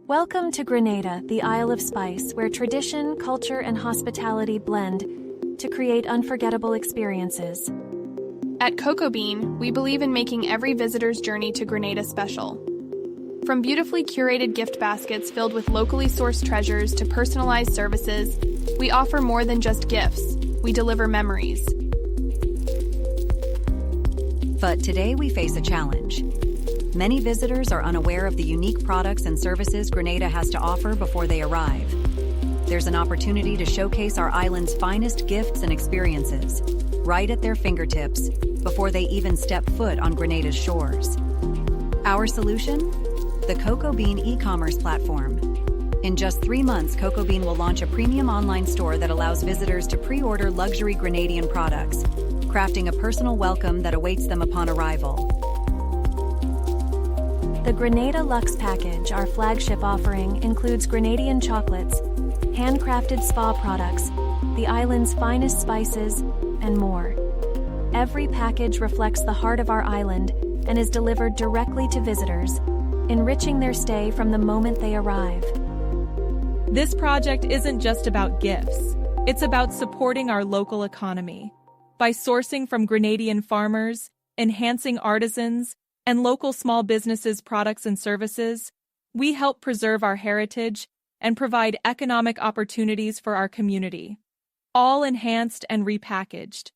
Welcome to Grenada, the Isle of Spice, where tradition, culture, and hospitality blend to create unforgettable experiences. At CocoaBean, we believe in making every visitor's journey to Grenada special. From beautifully curated gift baskets filled with locally sourced treasures to personalized services, we offer more than just gifts. We deliver memories. But today we face a challenge. Many visitors are unaware of the unique products and services Grenada has to offer before they arrive. There's an opportunity to showcase our island's finest gifts and experiences, right at their fingertips, before they even step foot on Grenada's shores. Our solution? The CocoaBean e-commerce platform. In just 3 months, CocoaBean will launch a premium online store that allows visitors to pre-order luxury Grenadian products, crafting a personal welcome that awaits them upon arrival. The Grenada Luxe Package, our flagship offering, includes Grenadian chocolates, handcrafted spa products, the island's finest spices, and more. Every package reflects the heart of our island and is delivered directly to visitors, enriching their stay from the moment they arrive. This project isn't just about gifts. It's about supporting our local economy. By sourcing from Grenadian farmers, enhancing artisans, and local small businesses' products and services, we help preserve our heritage and provide economic opportunities for our community, all enhanced and repackaged.